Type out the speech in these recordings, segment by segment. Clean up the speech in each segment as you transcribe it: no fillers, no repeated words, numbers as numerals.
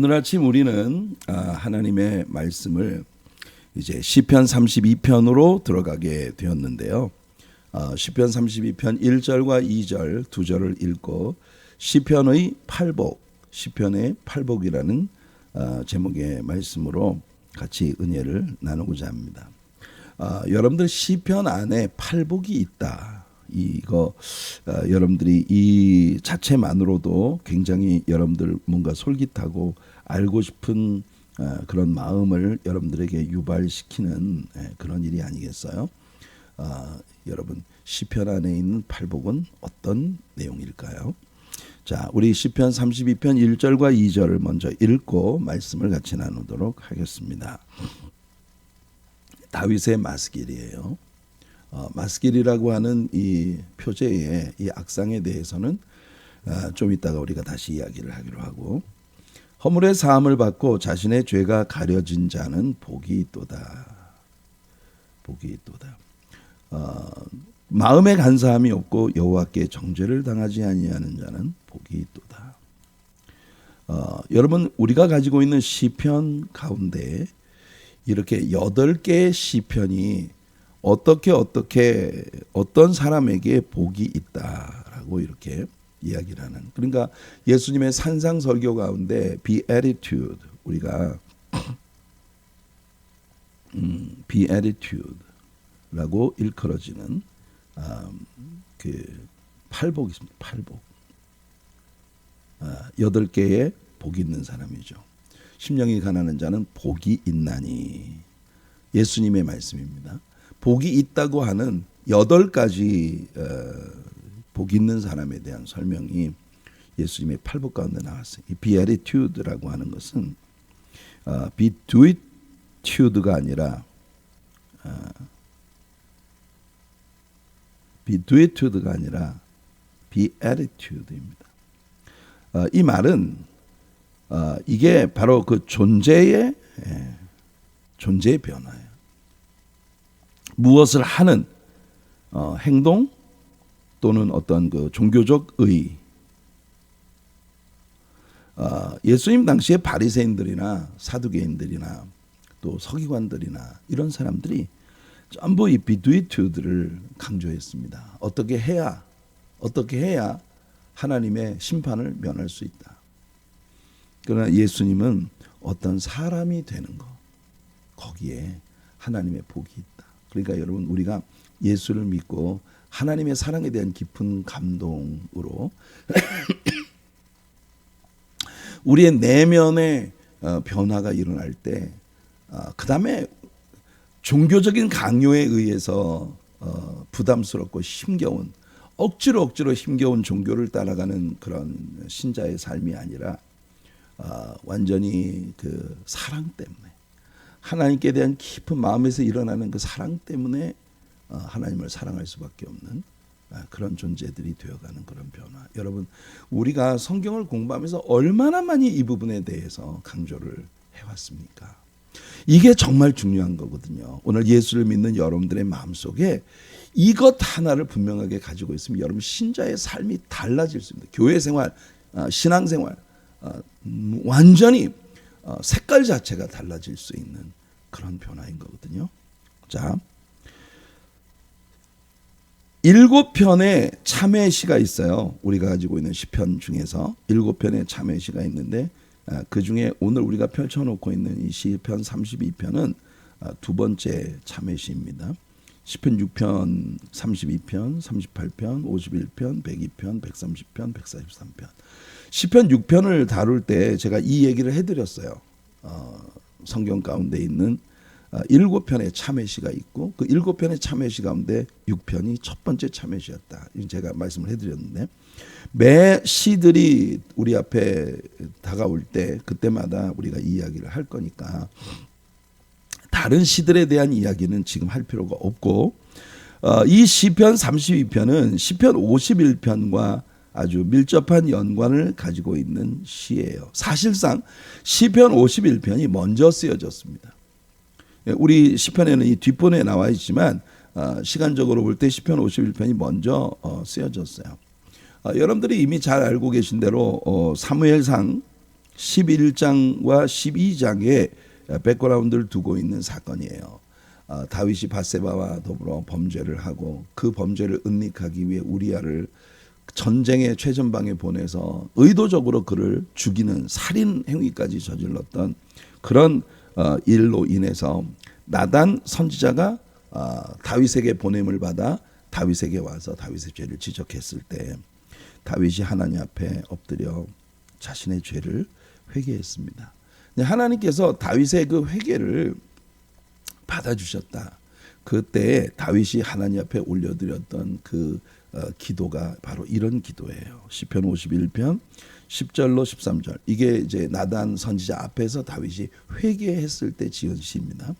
오늘 아침 우리는 하나님의 말씀을 이제 시편 32편으로 들어가게 되었는데요. 시편 32편 1절과 2절 두 절을 읽고 시편의 팔복, 시편의 팔복이라는 제목의 말씀으로 같이 은혜를 나누고자 합니다. 여러분들 시편 안에 팔복이 있다. 이거 여러분들이 이 자체만으로도 굉장히 여러분들 뭔가 솔깃하고 알고 싶은 그런 마음을 여러분들에게 유발시키는 그런 일이 아니겠어요? 여러분 시편 안에 있는 팔복은 어떤 내용일까요? 자, 우리 시편 32편 1절과 2절을 먼저 읽고 말씀을 같이 나누도록 하겠습니다. 다윗의 마스길이에요. 마스길이라고 하는 이 표제의 이 악상에 대해서는 좀 이따가 우리가 다시 이야기를 하기로 하고, 허물의 사함을 받고 자신의 죄가 가려진 자는 복이 있도다. 복이 있도다. 마음에 간사함이 없고 여호와께 정죄를 당하지 아니하는 자는 복이 있도다. 여러분 우리가 가지고 있는 시편 가운데 이렇게 8개의 시편이 어떤 사람에게 복이 있다라고 이렇게 이야기를 하는, 그러니까 예수님의 산상설교 가운데 beatitude, 우리가 beatitude라고 일컬어지는 그 팔복이 있습니다. 팔복. 8개의 복이 있는 사람이죠. 심령이 가난한 자는 복이 있나니, 예수님의 말씀입니다. 복이 있다고 하는 8가지 복이 있는 사람에 대한 설명이 예수님의 팔복 가운데 나왔어요. 이 beatitude라고 하는 것은 beatitude가 아니라 beatitude입니다. 이 말은 이게 바로 그 존재의 변화예요. 무엇을 하는 행동 또는 어떤 그 종교적 의. 예수님 당시에 바리새인들이나 사두개인들이나 또 서기관들이나 이런 사람들이 전부 이 beatitude를 강조했습니다. 어떻게 해야 하나님의 심판을 면할 수 있다. 그러나 예수님은 어떤 사람이 되는 것, 거기에 하나님의 복이 있다. 그러니까 여러분 우리가 예수를 믿고 하나님의 사랑에 대한 깊은 감동으로 우리의 내면의 변화가 일어날 때, 그 다음에 종교적인 강요에 의해서 부담스럽고 힘겨운, 억지로 힘겨운 종교를 따라가는 그런 신자의 삶이 아니라 완전히 그 사랑 때문에, 하나님께 대한 깊은 마음에서 일어나는 그 사랑 때문에 하나님을 사랑할 수밖에 없는 그런 존재들이 되어가는 그런 변화. 여러분 우리가 성경을 공부하면서 얼마나 많이 이 부분에 대해서 강조를 해왔습니까? 이게 정말 중요한 거거든요. 오늘 예수를 믿는 여러분들의 마음속에 이것 하나를 분명하게 가지고 있으면 여러분 신자의 삶이 달라질 수 있습니다. 교회 생활, 신앙생활 완전히 색깔 자체가 달라질 수 있는 그런 변화인 거거든요. 자, 7편의 참회시가 있어요. 우리가 가지고 있는 시편 중에서 7편의 참회시가 있는데, 그 중에 오늘 우리가 펼쳐놓고 있는 이 시편 32편은 두 번째 참회시입니다. 시편 6편, 32편, 38편, 51편, 102편, 130편, 143편. 시편 6편을 다룰 때 제가 이 얘기를 해드렸어요. 성경 가운데 있는 7편의 참회시가 있고 그 7편의 참회시 가운데 6편이 첫 번째 참회시였다. 제가 말씀을 해드렸는데, 매 시들이 우리 앞에 다가올 때 그때마다 우리가 이 이야기를 할 거니까 다른 시들에 대한 이야기는 지금 할 필요가 없고, 이 시편 32편은 시편 51편과 아주 밀접한 연관을 가지고 있는 시예요. 사실상 시편 51편이 먼저 쓰여졌습니다. 우리 시편에는 이 뒷본에 나와 있지만 시간적으로 볼 때 시편 51편이 먼저 쓰여졌어요. 여러분들이 이미 잘 알고 계신 대로 사무엘상 11장과 12장에 백그라운드를 두고 있는 사건이에요. 다윗이 밧세바와 더불어 범죄를 하고 그 범죄를 은닉하기 위해 우리아를 전쟁의 최전방에 보내서 의도적으로 그를 죽이는 살인 행위까지 저질렀던 그런 일로 인해서 나단 선지자가 다윗에게 보냄을 받아 다윗에게 와서 다윗의 죄를 지적했을 때 다윗이 하나님 앞에 엎드려 자신의 죄를 회개했습니다. 하나님께서 다윗의 그 회개를 받아주셨다. 그때 다윗이 하나님 앞에 올려드렸던 그 기도가 바로 이런 기도예요. 시편 51편 10절로 13절. 이게 이제 나단 선지자 앞에서 다윗이 회개했을 때 지은 시입니다.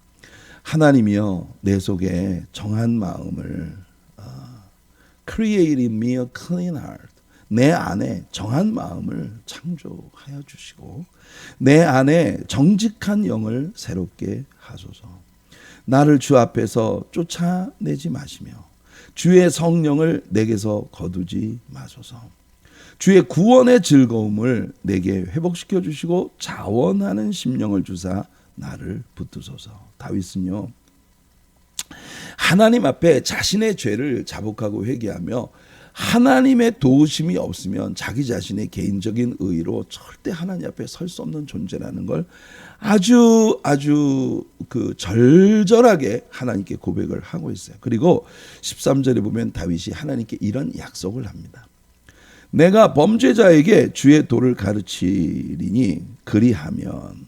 하나님이여 내 속에 정한 마음을 Create in me a clean heart. 내 안에 정한 마음을 창조하여 주시고 내 안에 정직한 영을 새롭게 하소서. 나를 주 앞에서 쫓아내지 마시며 주의 성령을 내게서 거두지 마소서. 주의 구원의 즐거움을 내게 회복시켜 주시고 자원하는 심령을 주사 나를 붙드소서. 다윗은요 하나님 앞에 자신의 죄를 자복하고 회개하며 하나님의 도우심이 없으면 자기 자신의 개인적인 의로 절대 하나님 앞에 설 수 없는 존재라는 걸 아주 그 절절하게 하나님께 고백을 하고 있어요. 그리고 13절에 보면 다윗이 하나님께 이런 약속을 합니다. 내가 범죄자에게 주의 도를 가르치리니 그리하면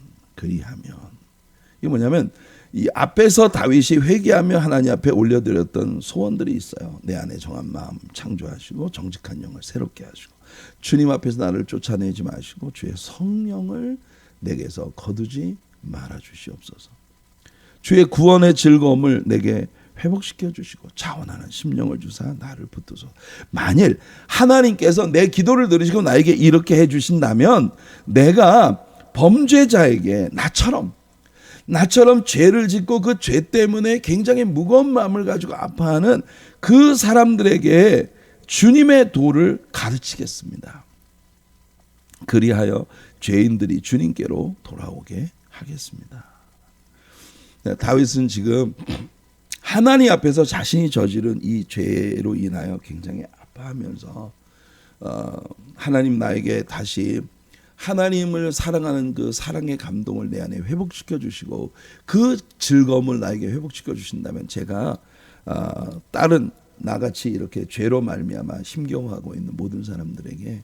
이게 뭐냐면 이 앞에서 다윗이 회개하며 하나님 앞에 올려드렸던 소원들이 있어요. 내 안에 정한 마음 창조하시고 정직한 영을 새롭게 하시고 주님 앞에서 나를 쫓아내지 마시고 주의 성령을 내게서 거두지 말아 주시옵소서. 주의 구원의 즐거움을 내게 회복시켜 주시고 자원하는 심령을 주사 나를 붙드소서. 만일 하나님께서 내 기도를 들으시고 나에게 이렇게 해 주신다면 내가 범죄자에게 나처럼 죄를 짓고 그 죄 때문에 굉장히 무거운 마음을 가지고 아파하는 그 사람들에게 주님의 도를 가르치겠습니다. 그리하여 죄인들이 주님께로 돌아오게 하겠습니다. 다윗은 지금 하나님 앞에서 자신이 저지른 이 죄로 인하여 굉장히 아파하면서 하나님 나에게 다시 하나님을 사랑하는 그 사랑의 감동을 내 안에 회복시켜 주시고 그 즐거움을 나에게 회복시켜 주신다면 제가 다른 나같이 이렇게 죄로 말미암아 힘겨워하고 있는 모든 사람들에게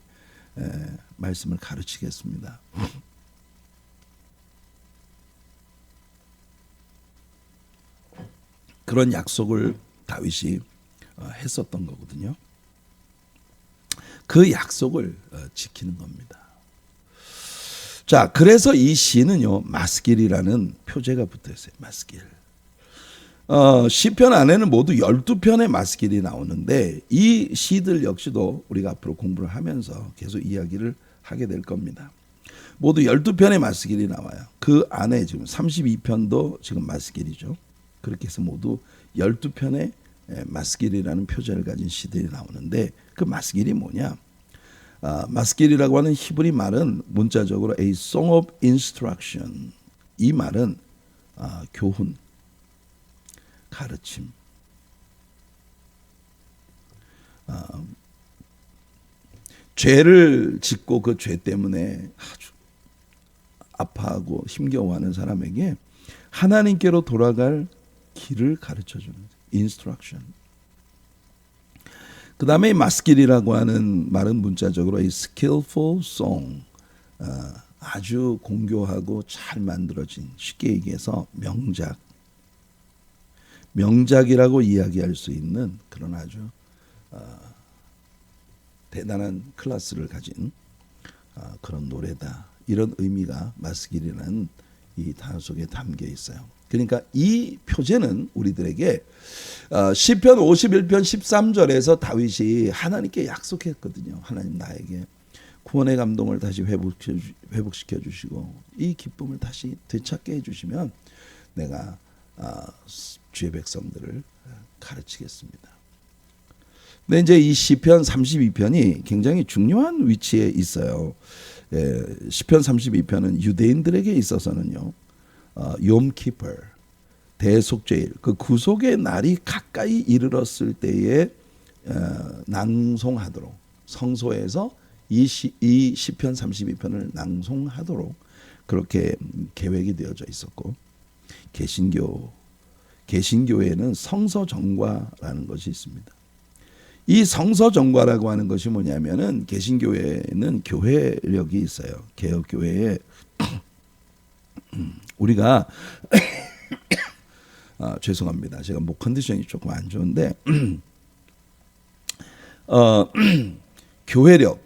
말씀을 가르치겠습니다. 그런 약속을 다윗이 했었던 거거든요. 그 약속을 지키는 겁니다. 자, 그래서 이 시는요 마스길이라는 표제가 붙어 있어요. 마스길. 시편 안에는 모두 12편의 마스길이 나오는데 이 시들 역시도 우리가 앞으로 공부를 하면서 계속 이야기를 하게 될 겁니다. 모두 12편의 마스길이 나와요. 그 안에 지금 32편도 지금 마스길이죠. 그렇게 해서 모두 12편의 마스길이라는 표제를 가진 시들이 나오는데 그 마스길이 뭐냐? 마스길이라고 하는 히브리 말은 문자적으로 a song of instruction. 이 말은 교훈, 가르침, 죄를 짓고 그 죄 때문에 아주 아파하고 힘겨워하는 사람에게 하나님께로 돌아갈 길을 가르쳐주는 instruction. 그 다음에 마스길이라고 하는 말은 문자적으로 a skillful song, 아주 공교하고 잘 만들어진, 쉽게 얘기해서 명작이라고 이야기할 수 있는 그런 아주 대단한 클래스를 가진 그런 노래다. 이런 의미가 마스길이라는 이 단어 속에 담겨 있어요. 그러니까 이 표제는 우리들에게 시편 51편 13절에서 다윗이 하나님께 약속했거든요. 하나님 나에게 구원의 감동을 다시 회복시켜 주시고 이 기쁨을 다시 되찾게 해주시면 내가 주의 백성들을 가르치겠습니다. 근데 이제 이 시편 32편이 굉장히 중요한 위치에 있어요. 시편 32편은 유대인들에게 있어서는요, 욤키퍼, 대속죄일, 그 구속의 날이 가까이 이르렀을 때에 낭송하도록, 성소에서 이 시편 32편을 낭송하도록 그렇게 계획이 되어져 있었고, 개신교에는 성서정과라는 것이 있습니다. 이 성서정과라고 하는 것이 뭐냐면은, 개신교회는 교회력이 있어요. 개혁교회에 우리가 죄송합니다. 제가 목 컨디션이 조금 안 좋은데 교회력,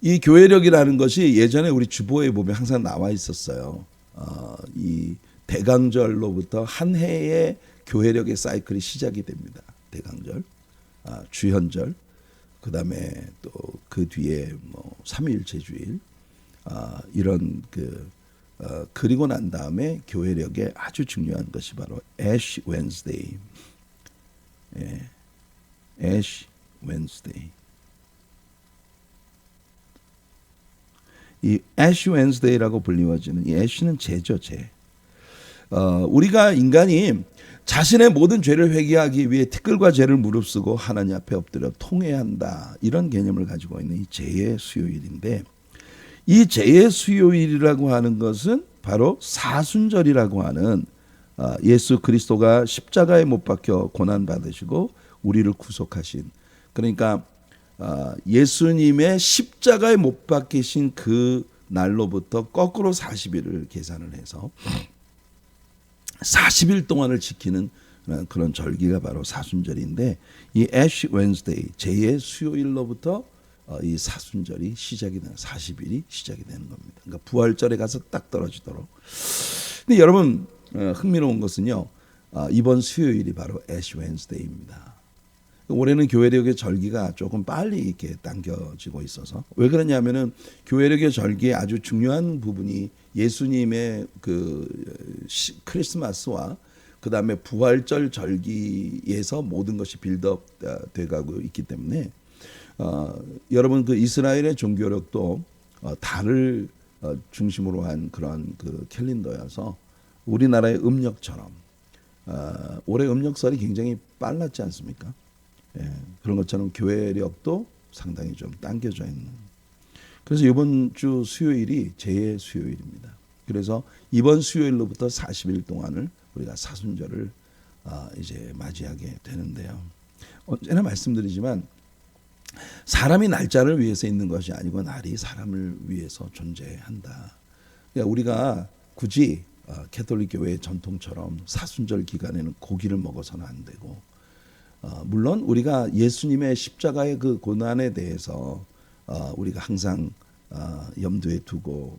이 교회력이라는 것이 예전에 우리 주보에 보면 항상 나와 있었어요. 이 대강절로부터 한 해의 교회력의 사이클이 시작이 됩니다. 대강절, 주현절, 그 다음에 또 그 뒤에 뭐 삼위일체 주일, 이런 그리고 난 다음에 교회력에 아주 중요한 것이 바로 애쉬 웬스데이, 애쉬 웬스데이. 이 애쉬 웬스데이라고 불리워지는 이 애쉬는 죄죠, 죄. 우리가 인간이 자신의 모든 죄를 회개하기 위해 티끌과 죄를 무릅쓰고 하나님 앞에 엎드려 통해야 한다, 이런 개념을 가지고 있는 이 죄의 수요일인데, 이 죄의 수요일이라고 하는 것은 바로 사순절이라고 하는 예수 그리스도가 십자가에 못 박혀 고난 받으시고 우리를 구속하신, 그러니까 예수님의 십자가에 못 박히신 그 날로부터 거꾸로 40일을 계산을 해서 40일 동안을 지키는 그런 절기가 바로 사순절인데, 이 애쉬 웬스데이, 죄의 수요일로부터 이 사순절이 시작이 되는, 40일이 시작이 되는 겁니다. 그러니까 부활절에 가서 딱 떨어지도록. 근데 여러분, 흥미로운 것은요, 이번 수요일이 바로 애쉬 웬스데이입니다. 올해는 교회력의 절기가 조금 빨리 이렇게 당겨지고 있어서, 왜 그러냐면은 교회력의 절기의 아주 중요한 부분이 예수님의 그 크리스마스와 그 다음에 부활절 절기에서 모든 것이 빌드업 돼가고 있기 때문에, 여러분 그 이스라엘의 종교력도 달을 중심으로 한 그런 그 캘린더여서 우리나라의 음력처럼 올해 음력설이 굉장히 빨랐지 않습니까? 그런 것처럼 교회력도 상당히 좀 당겨져 있는. 그래서 이번 주 수요일이 죄의 수요일입니다. 그래서 이번 수요일로부터 40일 동안을 우리가 사순절을 이제 맞이하게 되는데요. 언제나 말씀드리지만 사람이 날짜를 위해서 있는 것이 아니고 날이 사람을 위해서 존재한다. 그러니까 우리가 굳이 캐톨릭 교회의 전통처럼 사순절 기간에는 고기를 먹어서는 안 되고, 물론 우리가 예수님의 십자가의 그 고난에 대해서 우리가 항상 염두에 두고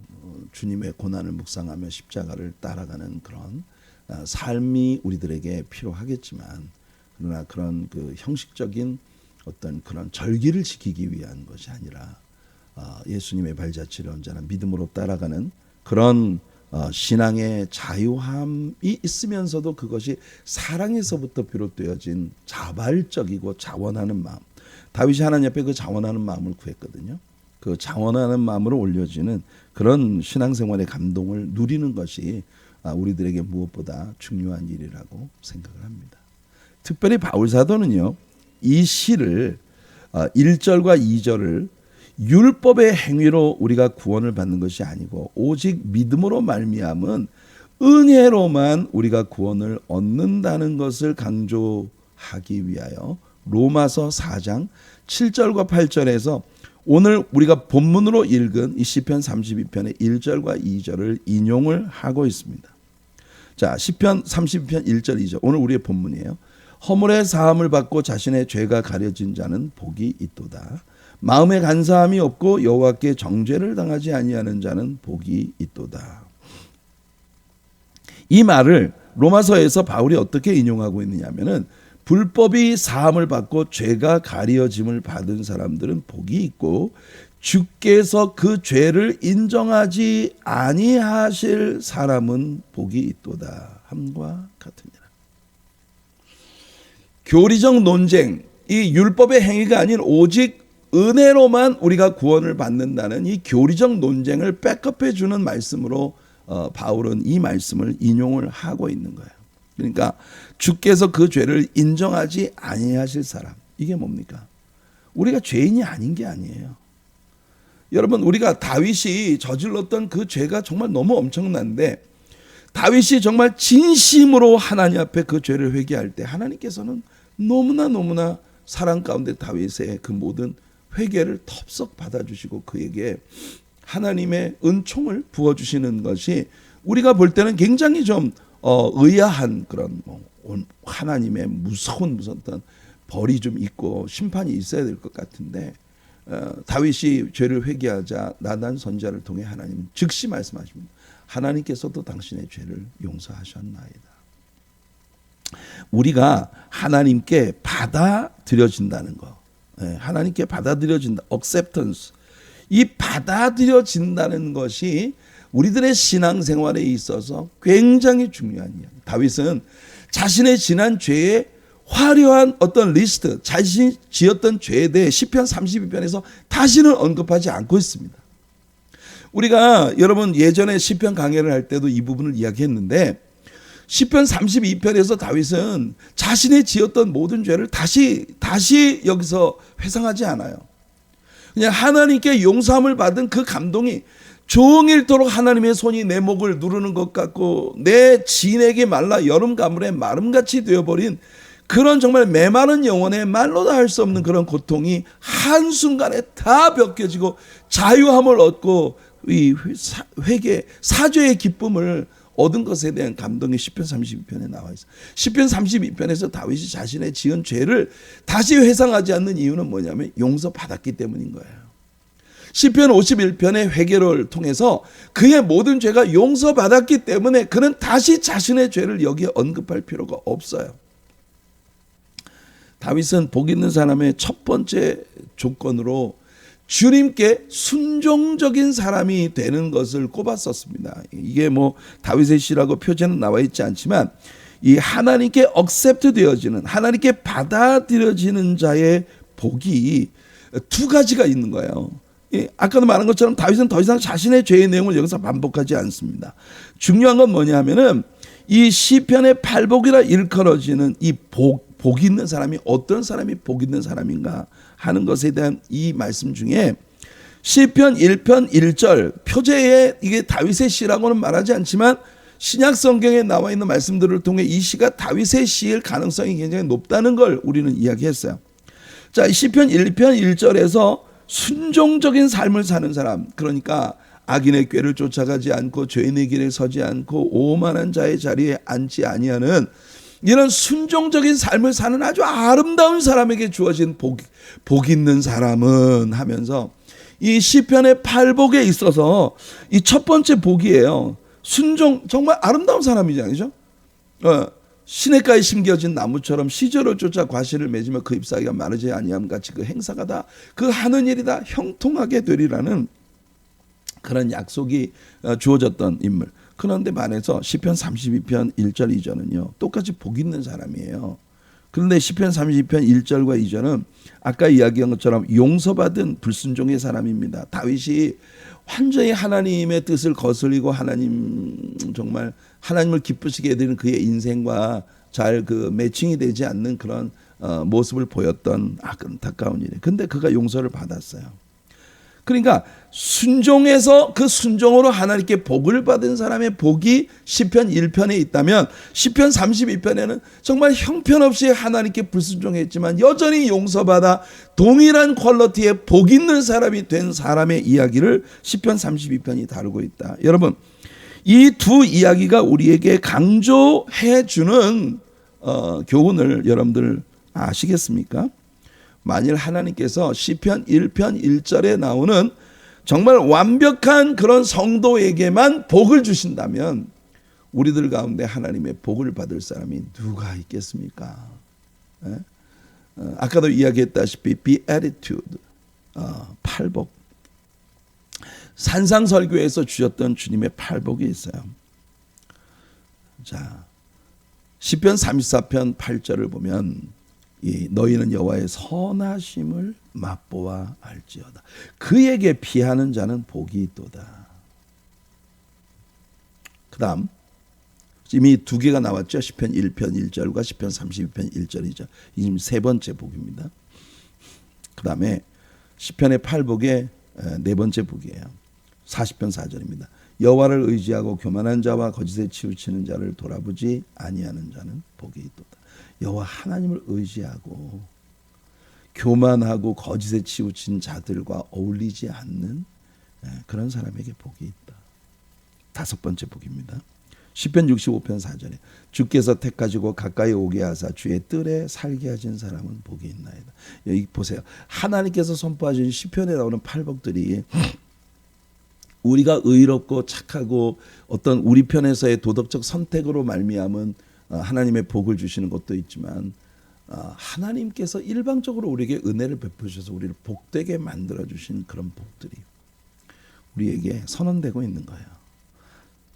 주님의 고난을 묵상하며 십자가를 따라가는 그런 삶이 우리들에게 필요하겠지만, 그러나 그런 그 형식적인 어떤 그런 절기를 지키기 위한 것이 아니라 예수님의 발자취를 언제나 믿음으로 따라가는 그런 신앙의 자유함이 있으면서도 그것이 사랑에서부터 비롯되어진 자발적이고 자원하는 마음. 다윗이 하나님 앞에 그 자원하는 마음을 구했거든요. 그 자원하는 마음으로 올려지는 그런 신앙생활의 감동을 누리는 것이 우리들에게 무엇보다 중요한 일이라고 생각을 합니다. 특별히 바울 사도는요, 이 시를 1절과 2절을 율법의 행위로 우리가 구원을 받는 것이 아니고 오직 믿음으로 말미암은 은혜로만 우리가 구원을 얻는다는 것을 강조하기 위하여 로마서 4장 7절과 8절에서 오늘 우리가 본문으로 읽은 이 시편 32편의 1절과 2절을 인용을 하고 있습니다. 자, 시편 32편 1절 2절, 오늘 우리의 본문이에요. 허물의 사함을 받고 자신의 죄가 가려진 자는 복이 있도다. 마음에 간사함이 없고 여호와께 정죄를 당하지 아니하는 자는 복이 있도다. 이 말을 로마서에서 바울이 어떻게 인용하고 있느냐면은, 불법이 사함을 받고 죄가 가려짐을 받은 사람들은 복이 있고 주께서 그 죄를 인정하지 아니하실 사람은 복이 있도다 함과 같으니라. 교리적 논쟁, 이 율법의 행위가 아닌 오직 은혜로만 우리가 구원을 받는다는 이 교리적 논쟁을 백업해 주는 말씀으로 바울은 이 말씀을 인용을 하고 있는 거예요. 그러니까 주께서 그 죄를 인정하지 아니하실 사람, 이게 뭡니까? 우리가 죄인이 아닌 게 아니에요. 여러분, 우리가 다윗이 저질렀던 그 죄가 정말 너무 엄청난데, 다윗이 정말 진심으로 하나님 앞에 그 죄를 회개할 때 하나님께서는 너무나 사랑 가운데 다윗의 그 모든 회개를 덥석 받아주시고 그에게 하나님의 은총을 부어주시는 것이 우리가 볼 때는 굉장히 좀 의아한 그런 하나님의 무서운 어떤 벌이 좀 있고 심판이 있어야 될 것 같은데, 다윗이 죄를 회개하자 나단 선지자를 통해 하나님 즉시 말씀하십니다. 하나님께서도 당신의 죄를 용서하셨나이다. 우리가 하나님께 받아들여진다는 거, 하나님께 받아들여진다, acceptance, 이 받아들여진다는 것이 우리들의 신앙생활에 있어서 굉장히 중요한 이야기. 다윗은 자신의 지난 죄의 화려한 어떤 리스트, 자신이 지었던 죄에 대해 시편 32편에서 다시는 언급하지 않고 있습니다. 우리가 여러분 예전에 시편 강해를 할 때도 이 부분을 이야기했는데, 시편 32편에서 다윗은 자신이 지었던 모든 죄를 다시 여기서 회상하지 않아요. 그냥 하나님께 용서함을 받은 그 감동이 종일토록 하나님의 손이 내 목을 누르는 것 같고 내 진에게 말라 여름 가물에 마름같이 되어버린 그런 정말 메마른 영혼의 말로도 할 수 없는 그런 고통이 한순간에 다 벗겨지고 자유함을 얻고 이 회개, 사죄의 기쁨을 얻은 것에 대한 감동이 시편 32편에 나와 있어요. 시편 32편에서 다윗이 자신의 지은 죄를 다시 회상하지 않는 이유는 뭐냐면 용서받았기 때문인 거예요. 시편 51편의 회개를 통해서 그의 모든 죄가 용서받았기 때문에 그는 다시 자신의 죄를 여기에 언급할 필요가 없어요. 다윗은 복 있는 사람의 첫 번째 조건으로 주님께 순종적인 사람이 되는 것을 꼽았었습니다. 이게 뭐 다윗의 시라고 표제는 나와 있지 않지만 이 하나님께 accept 되어지는, 하나님께 받아들여지는 자의 복이 두 가지가 있는 거예요. 아까도 말한 것처럼 다윗은 더 이상 자신의 죄의 내용을 여기서 반복하지 않습니다. 중요한 건 뭐냐 하면은 이 시편의 팔복이라 일컬어지는 이 복 있는 사람이 어떤 사람이 복 있는 사람인가 하는 것에 대한 이 말씀 중에 시편 1편 1절 표제에 이게 다윗의 시라고는 말하지 않지만 신약 성경에 나와 있는 말씀들을 통해 이 시가 다윗의 시일 가능성이 굉장히 높다는 걸 우리는 이야기했어요. 자, 시편 1편 1절에서 순종적인 삶을 사는 사람, 그러니까 악인의 꾀를 쫓아가지 않고 죄인의 길에 서지 않고 오만한 자의 자리에 앉지 아니하는 이런 순종적인 삶을 사는 아주 아름다운 사람에게 주어진 복 있는 사람은 하면서 이 시편의 팔복에 있어서 이 첫 번째 복이에요. 순종, 정말 아름다운 사람이죠. 시냇가에 심겨진 나무처럼 시절을 쫓아 과실을 맺으며 그 잎사귀가 마르지 아니함 같이 그 행사가 다 그 하는 일이 다 형통하게 되리라는 그런 약속이 주어졌던 인물. 그런데 반해서 시편 32편 1절 2절은요 똑같이 복 있는 사람이에요. 그런데 시편 32편 1절과 2절은 아까 이야기한 것처럼 용서받은 불순종의 사람입니다. 다윗이 완전히 하나님의 뜻을 거슬리고 정말 하나님을 기쁘시게 해드리는 그의 인생과 잘 그 매칭이 되지 않는 그런 모습을 보였던 안타까운 일이에요. 근데 그가 용서를 받았어요. 그러니까 순종해서 그 순종으로 하나님께 복을 받은 사람의 복이 시편 1편에 있다면 시편 32편에는 정말 형편없이 하나님께 불순종했지만 여전히 용서받아 동일한 퀄리티의 복 있는 사람이 된 사람의 이야기를 시편 32편이 다루고 있다. 여러분, 이 두 이야기가 우리에게 강조해 주는 교훈을 여러분들 아시겠습니까? 만일 하나님께서 시편 1편 1절에 나오는 정말 완벽한 그런 성도에게만 복을 주신다면 우리들 가운데 하나님의 복을 받을 사람이 누가 있겠습니까? 아까도 이야기했다시피 beatitude, 팔복. 산상설교에서 주셨던 주님의 팔복이 있어요. 자, 시편 34편 8절을 보면 너희는 여호와의 선하심을 맛보아 알지어다. 그에게 피하는 자는 복이 있도다. 그 다음 이미 두 개가 나왔죠. 시편 1편 1절과 시편 32편 1절이죠. 이 지금 세 번째 복입니다. 그 다음에 시편의 8복의 네 번째 복이에요. 40편 4절입니다. 여호와를 의지하고 교만한 자와 거짓에 치우치는 자를 돌아보지 아니하는 자는 복이 있도다. 여호와 하나님을 의지하고 교만하고 거짓에 치우친 자들과 어울리지 않는 그런 사람에게 복이 있다. 다섯 번째 복입니다. 시편 65편 4절에 주께서 택하시고 가까이 오게 하사 주의 뜰에 살게 하신 사람은 복이 있나이다. 여기 보세요. 하나님께서 선포하신 시편에 나오는 8복들이 우리가 의롭고 착하고 어떤 우리 편에서의 도덕적 선택으로 말미암은 하나님의 복을 주시는 것도 있지만 하나님께서 일방적으로 우리에게 은혜를 베푸셔서 우리를 복되게 만들어 주신 그런 복들이 우리에게 선언되고 있는 거예요.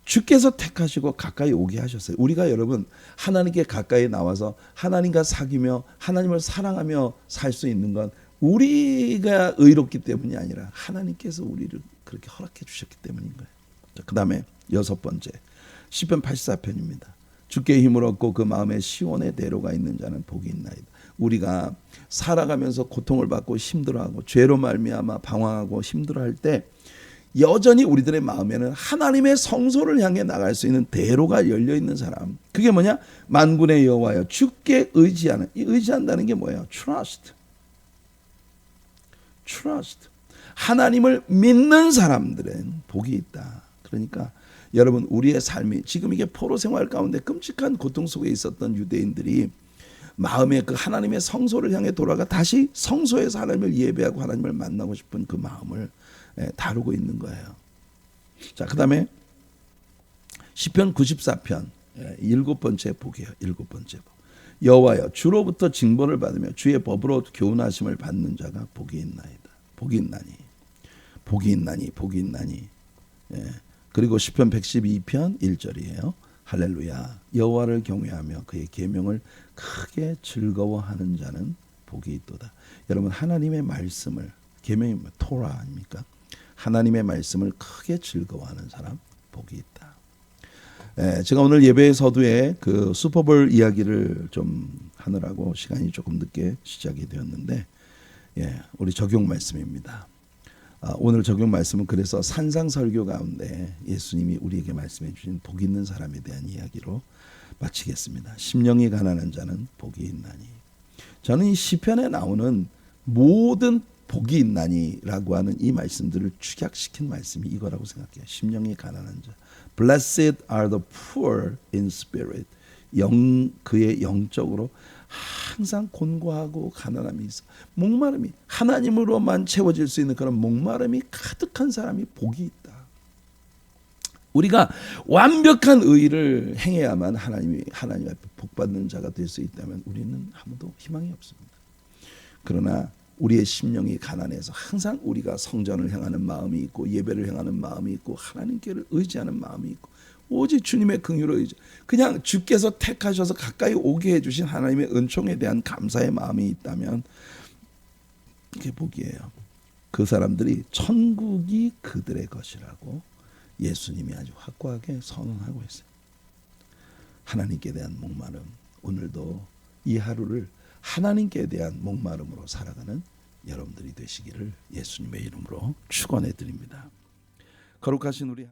주께서 택하시고 가까이 오게 하셨어요. 우리가 여러분 하나님께 가까이 나와서 하나님과 사귀며 하나님을 사랑하며 살 수 있는 건 우리가 의롭기 때문이 아니라 하나님께서 우리를 그렇게 허락해 주셨기 때문인 거예요. 그 다음에 여섯 번째 시편 84편입니다. 주께 힘을 얻고 그 마음에 시온의 대로가 있는 자는 복이 있나이다. 우리가 살아가면서 고통을 받고 힘들어하고 죄로 말미암아 방황하고 힘들어할 때 여전히 우리들의 마음에는 하나님의 성소를 향해 나갈 수 있는 대로가 열려있는 사람, 그게 뭐냐? 만군의 여호와여 주께 의지하는, 이 의지한다는 게 뭐예요? Trust. 하나님을 믿는 사람들은 복이 있다. 그러니까 여러분 우리의 삶이 지금 이게 포로 생활 가운데 끔찍한 고통 속에 있었던 유대인들이 마음에 그 하나님의 성소를 향해 돌아가 다시 성소에서 하나님을 예배하고 하나님을 만나고 싶은 그 마음을 다루고 있는 거예요. 자, 그 다음에 시편 94편 일곱 번째 복이에요. 일곱 번째 복. 여호와여 주로부터 징벌을 받으며 주의 법으로 교훈하심을 받는 자가 복이 있나이다. 복이 있나니. 그리고 시편 112편 1절이에요. 할렐루야. 여호와를 경외하며 그의 계명을 크게 즐거워하는 자는 복이 있도다. 여러분 하나님의 말씀을, 계명이 토라 아닙니까? 하나님의 말씀을 크게 즐거워하는 사람 복이 있다. 제가 오늘 예배 서두에 그 슈퍼볼 이야기를 좀 하느라고 시간이 조금 늦게 시작이 되었는데 우리 적용 말씀입니다. 오늘 적용 말씀은 그래서 산상설교 가운데 예수님이 우리에게 말씀해 주신 복 있는 사람에 대한 이야기로 마치겠습니다. 심령이 가난한 자는 복이 있나니. 저는 이 시편에 나오는 모든 복이 있나니라고 하는 이 말씀들을 축약시킨 말씀이 이거라고 생각해요. 심령이 가난한 자. Blessed are the poor in spirit. 그의 영적으로 항상 곤고하고 가난함이 있어. 목마름이 하나님으로만 채워질 수 있는 그런 목마름이 가득한 사람이 복이 있다. 우리가 완벽한 의를 행해야만 하나님 앞에 복받는 자가 될 수 있다면 우리는 아무도 희망이 없습니다. 그러나 우리의 심령이 가난해서 항상 우리가 성전을 향하는 마음이 있고 예배를 향하는 마음이 있고 하나님께를 의지하는 마음이 있고 오직 주님의 긍휼을 의지, 그냥 주께서 택하셔서 가까이 오게 해주신 하나님의 은총에 대한 감사의 마음이 있다면 그게 복이에요. 그 사람들이 천국이 그들의 것이라고 예수님이 아주 확고하게 선언하고 있어요. 하나님께 대한 목마름, 오늘도 이 하루를 하나님께 대한 목마름으로 살아가는 여러분들이 되시기를 예수님의 이름으로 축원해 드립니다. 거룩하신 우리